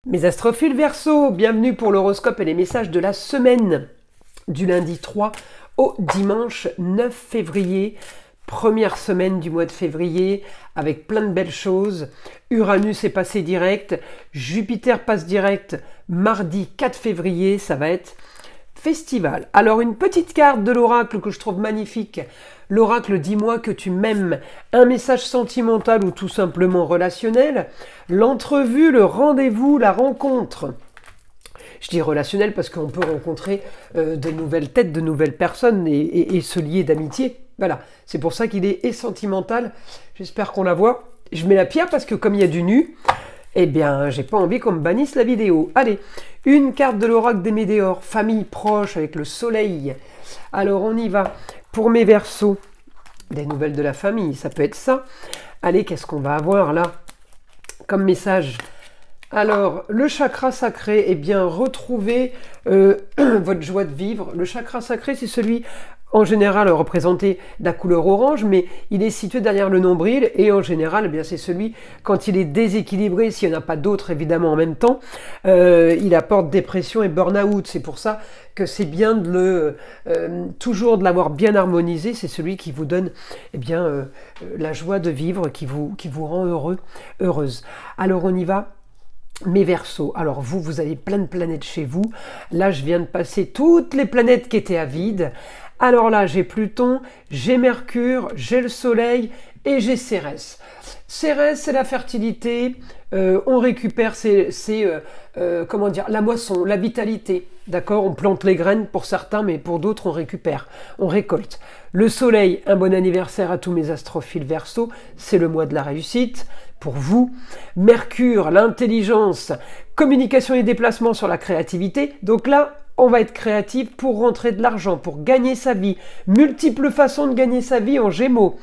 Mes astrophiles Verseau, bienvenue pour l'horoscope et les messages de la semaine du lundi 3 au dimanche 9 février. Première semaine du mois de février avec plein de belles choses. Uranus est passé direct, Jupiter passe direct mardi 4 février, ça va être festival. Alors une petite carte de l'oracle que je trouve magnifique. L'oracle, dis-moi que tu m'aimes. Un message sentimental ou tout simplement relationnel. L'entrevue, le rendez-vous, la rencontre. Je dis relationnel parce qu'on peut rencontrer de nouvelles têtes, de nouvelles personnes et se lier d'amitié. Voilà, c'est pour ça qu'il est sentimental. J'espère qu'on la voit. Je mets la pierre parce que comme il y a du nu, eh bien, j'ai pas envie qu'on me bannisse la vidéo. Allez, une carte de l'oracle des Médéors, famille proche avec le soleil. Alors, on y va. Pour mes Verseaux, des nouvelles de la famille, ça peut être ça. Allez, qu'est-ce qu'on va avoir là comme message? Alors, le chakra sacré, eh bien, retrouvez votre joie de vivre. Le chakra sacré, c'est celui, en général, représenté de la couleur orange, mais il est situé derrière le nombril, et en général, eh bien, c'est celui, quand il est déséquilibré, s'il n'y en a pas d'autres, évidemment, en même temps, il apporte dépression et burn-out. C'est pour ça que c'est bien de toujours de l'avoir bien harmonisé. C'est celui qui vous donne, eh bien, la joie de vivre, qui vous rend heureux, heureuse. Alors, on y va. Mes Verseaux, alors vous avez plein de planètes chez vous. Là, je viens de passer toutes les planètes qui étaient à vide. Alors là, j'ai Pluton, j'ai Mercure, j'ai le Soleil et j'ai Cérès. Cérès, c'est la fertilité. On récupère comment dire, la moisson, la vitalité. D'accord, on plante les graines pour certains, mais pour d'autres, on récupère, on récolte. Le Soleil, un bon anniversaire à tous mes astrophiles Verseau. C'est le mois de la réussite. Pour vous, Mercure, l'intelligence, communication et déplacement sur la créativité. Donc là, on va être créatif pour rentrer de l'argent, pour gagner sa vie. Multiples façons de gagner sa vie en Gémeaux.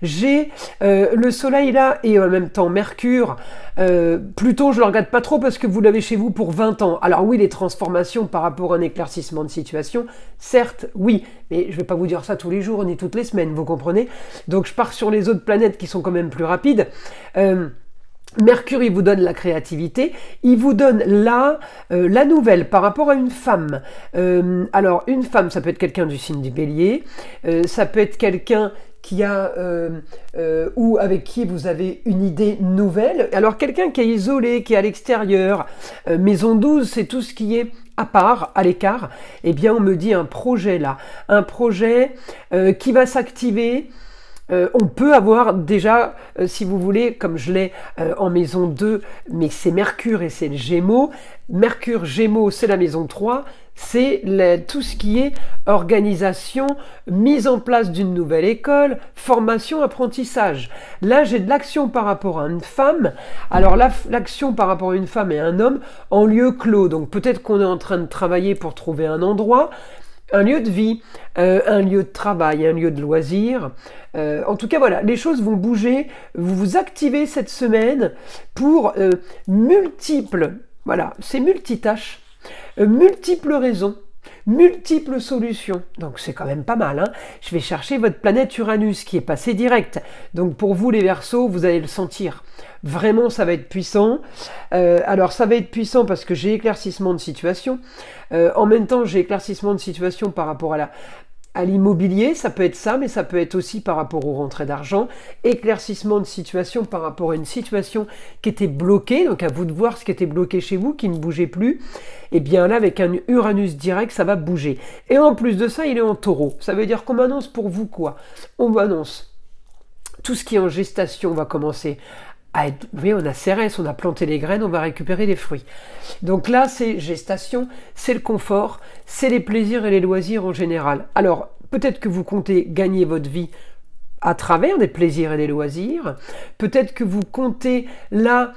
J'ai le Soleil là et en même temps Mercure. Pluton, je ne le regarde pas trop parce que vous l'avez chez vous pour 20 ans. Alors oui, les transformations par rapport à un éclaircissement de situation, certes, oui. Mais je ne vais pas vous dire ça tous les jours ni toutes les semaines, vous comprenez? Donc je pars sur les autres planètes qui sont quand même plus rapides. Mercure, il vous donne la créativité, il vous donne là la nouvelle par rapport à une femme. Alors, une femme, ça peut être quelqu'un du signe du Bélier, ça peut être quelqu'un qui a ou avec qui vous avez une idée nouvelle. Alors, quelqu'un qui est isolé, qui est à l'extérieur, maison 12, c'est tout ce qui est à part, à l'écart. Eh bien, on me dit un projet là, un projet qui va s'activer. On peut avoir déjà, si vous voulez, comme je l'ai en maison 2, mais c'est Mercure et c'est le Gémeaux. Mercure, Gémeaux, c'est la maison 3, c'est tout ce qui est organisation, mise en place d'une nouvelle école, formation, apprentissage. Là, j'ai de l'action par rapport à une femme. Alors l'action par rapport à une femme et un homme en lieu clos. Donc peut-être qu'on est en train de travailler pour trouver un endroit, un lieu de vie, un lieu de travail, un lieu de loisir. En tout cas, voilà, les choses vont bouger. Vous vous activez cette semaine pour multiples, voilà, c'est multitâches, multiples raisons, multiples solutions. Donc c'est quand même pas mal, hein. Je vais chercher votre planète Uranus qui est passé direct. Donc pour vous les Verseaux, vous allez le sentir. Vraiment, ça va être puissant. Alors, ça va être puissant parce que j'ai éclaircissement de situation. En même temps, j'ai éclaircissement de situation par rapport à l'immobilier, ça peut être ça, mais ça peut être aussi par rapport aux rentrées d'argent. Éclaircissement de situation par rapport à une situation qui était bloquée, donc à vous de voir ce qui était bloqué chez vous, qui ne bougeait plus. Et bien là, avec un Uranus direct, ça va bouger. Et en plus de ça, il est en Taureau. Ça veut dire qu'on m'annonce pour vous quoi? On m'annonce tout ce qui est en gestation va commencer à être... Vous voyez, on a Cérès, on a planté les graines, on va récupérer les fruits. Donc là, c'est gestation, c'est le confort, c'est les plaisirs et les loisirs en général. Alors, peut-être que vous comptez gagner votre vie à travers des plaisirs et des loisirs. Peut-être que vous comptez là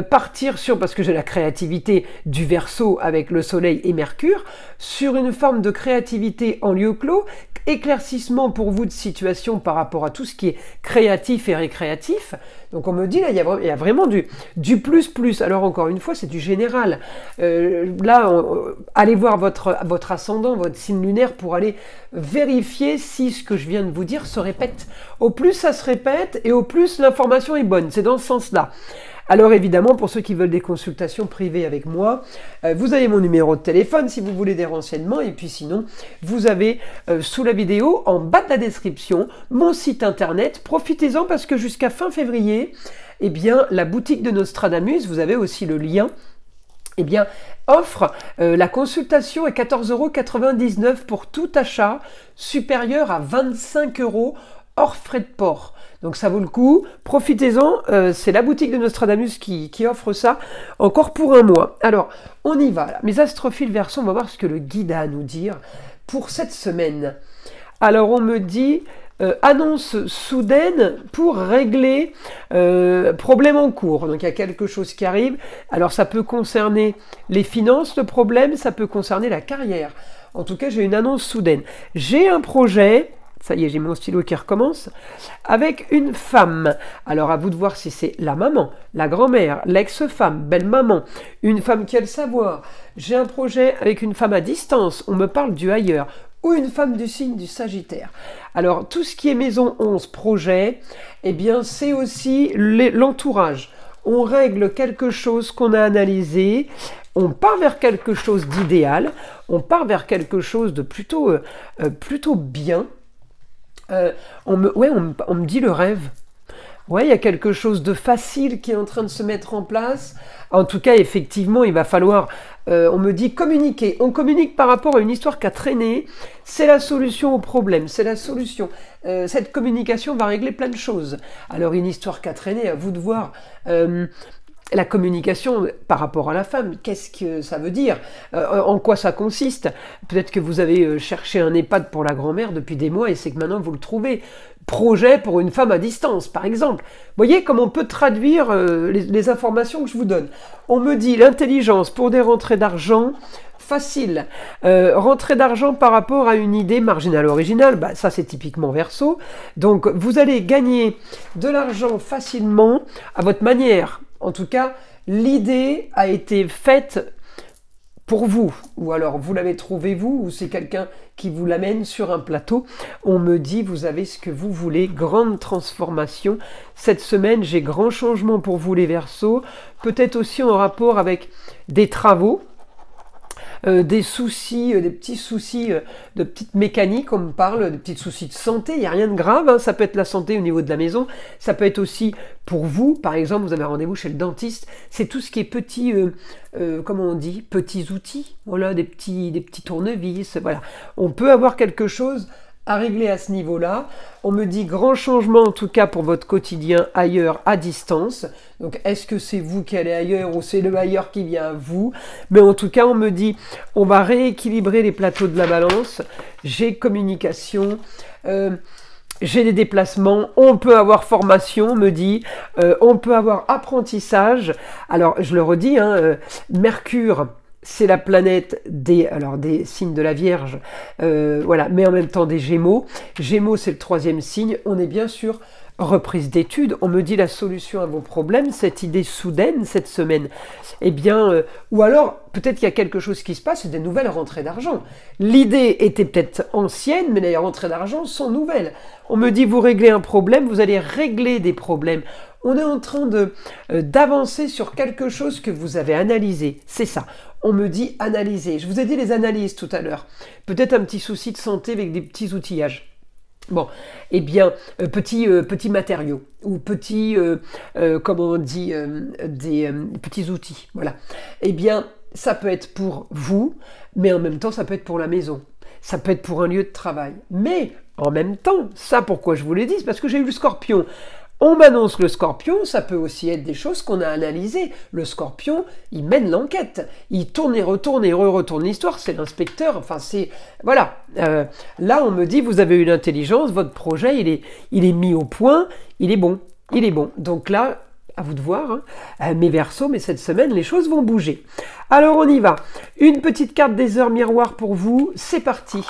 partir sur, parce que j'ai la créativité du Verseau avec le Soleil et Mercure, sur une forme de créativité en lieu clos, éclaircissement pour vous de situation par rapport à tout ce qui est créatif et récréatif. Donc on me dit là, il y a vraiment du plus. Alors encore une fois, c'est du général. Allez voir votre ascendant, votre signe lunaire pour aller vérifier si ce que je viens de vous dire se répète. Au plus ça se répète et au plus l'information est bonne. C'est dans ce sens-là. Alors évidemment, pour ceux qui veulent des consultations privées avec moi, vous avez mon numéro de téléphone si vous voulez des renseignements, et puis sinon, vous avez sous la vidéo, en bas de la description, mon site internet. Profitez-en parce que jusqu'à fin février, eh bien, la boutique de Nostradamus, vous avez aussi le lien, eh bien, offre la consultation à 14,99 € pour tout achat supérieur à 25 € hors frais de port. Donc ça vaut le coup, profitez-en, c'est la boutique de Nostradamus qui offre ça encore pour un mois. Alors, on y va. Là. Mes astrophiles Verseau, on va voir ce que le guide a à nous dire pour cette semaine. Alors, on me dit... annonce soudaine pour régler problème en cours. Donc il y a quelque chose qui arrive. Alors ça peut concerner les finances, le problème, ça peut concerner la carrière. En tout cas, j'ai une annonce soudaine. J'ai un projet, ça y est, j'ai mon stylo qui recommence, avec une femme. Alors à vous de voir si c'est la maman, la grand-mère, l'ex-femme, belle-maman, une femme qui a le savoir. J'ai un projet avec une femme à distance, on me parle du ailleurs, ou une femme du signe du Sagittaire. Alors, tout ce qui est maison 11, projet, eh bien, c'est aussi l'entourage. On règle quelque chose qu'on a analysé, on part vers quelque chose d'idéal, on part vers quelque chose de plutôt bien. On me dit le rêve. Ouais, il y a quelque chose de facile qui est en train de se mettre en place. En tout cas, effectivement, il va falloir, on me dit communiquer. On communique par rapport à une histoire qui a traîné. C'est la solution au problème, c'est la solution. Cette communication va régler plein de choses. Alors, une histoire qui a traîné, à vous de voir. La communication par rapport à la femme, qu'est-ce que ça veut dire? En quoi ça consiste? Peut-être que vous avez cherché un EHPAD pour la grand-mère depuis des mois et c'est que maintenant vous le trouvez. Projet pour une femme à distance, par exemple. Vous voyez comme on peut traduire les informations que je vous donne. On me dit l'intelligence pour des rentrées d'argent facile. Rentrée d'argent par rapport à une idée marginale originale, bah, ça c'est typiquement Verseau. Donc vous allez gagner de l'argent facilement à votre manière. En tout cas, l'idée a été faite pour vous, ou alors vous l'avez trouvé vous, ou c'est quelqu'un qui vous l'amène sur un plateau. On me dit, vous avez ce que vous voulez, grande transformation. Cette semaine, j'ai grand changement pour vous les Verseaux, peut-être aussi en rapport avec des travaux, des soucis, des petits soucis de petites mécaniques, on me parle, des petits soucis de santé, il n'y a rien de grave, hein. Ça peut être la santé au niveau de la maison, ça peut être aussi pour vous, par exemple, vous avez un rendez-vous chez le dentiste, c'est tout ce qui est petit, comment on dit, petits outils, voilà, des petits tournevis, voilà. On peut avoir quelque chose à régler à ce niveau-là. On me dit grand changement en tout cas pour votre quotidien ailleurs à distance. Donc est-ce que c'est vous qui allez ailleurs ou c'est le ailleurs qui vient à vous? Mais en tout cas on me dit on va rééquilibrer les plateaux de la balance. J'ai communication, j'ai des déplacements, on peut avoir formation, on me dit, on peut avoir apprentissage. Alors je le redis, hein, Mercure, c'est la planète des signes de la Vierge, voilà, mais en même temps des Gémeaux. Gémeaux, c'est le 3e signe. On est bien sûr reprise d'études. On me dit la solution à vos problèmes, cette idée soudaine cette semaine. Eh bien, ou alors, peut-être qu'il y a quelque chose qui se passe, c'est des nouvelles rentrées d'argent. L'idée était peut-être ancienne, mais les rentrées d'argent sont nouvelles. On me dit, vous réglez un problème, vous allez régler des problèmes. On est en train d'avancer sur quelque chose que vous avez analysé. C'est ça. On me dit analyser. Je vous ai dit les analyses tout à l'heure. Peut-être un petit souci de santé avec des petits outillages. Bon, eh bien, petits matériaux ou petits, comment on dit, des petits outils. Voilà. Eh bien, ça peut être pour vous, mais en même temps, ça peut être pour la maison. Ça peut être pour un lieu de travail. Mais en même temps, ça, pourquoi je vous l'ai dit, c'est parce que j'ai eu le Scorpion. On m'annonce le Scorpion, ça peut aussi être des choses qu'on a analysées. Le Scorpion, il mène l'enquête. Il tourne et retourne l'histoire. C'est l'inspecteur. Enfin, c'est... Voilà. Là, on me dit, vous avez eu l'intelligence, votre projet, il est mis au point, il est bon. Il est bon. Donc là, à vous de voir, hein. Mes Verseaux, mais cette semaine, les choses vont bouger. Alors, on y va. Une petite carte des heures miroirs pour vous. C'est parti.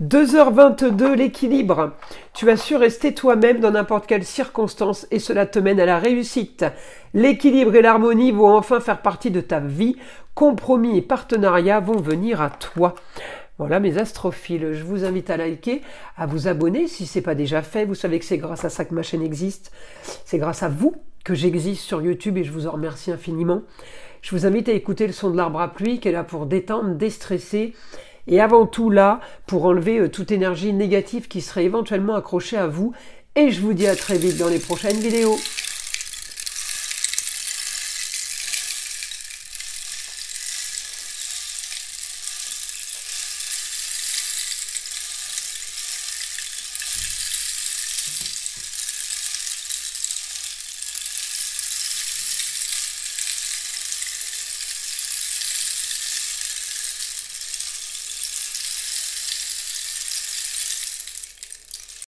2h22, l'équilibre. Tu as su rester toi-même dans n'importe quelle circonstance et cela te mène à la réussite. L'équilibre et l'harmonie vont enfin faire partie de ta vie. Compromis et partenariats vont venir à toi. Voilà mes astrophiles, je vous invite à liker, à vous abonner si ce n'est pas déjà fait. Vous savez que c'est grâce à ça que ma chaîne existe. C'est grâce à vous que j'existe sur YouTube et je vous en remercie infiniment. Je vous invite à écouter le son de l'arbre à pluie qui est là pour détendre, déstresser et avant tout là pour enlever toute énergie négative qui serait éventuellement accrochée à vous. Et je vous dis à très vite dans les prochaines vidéos.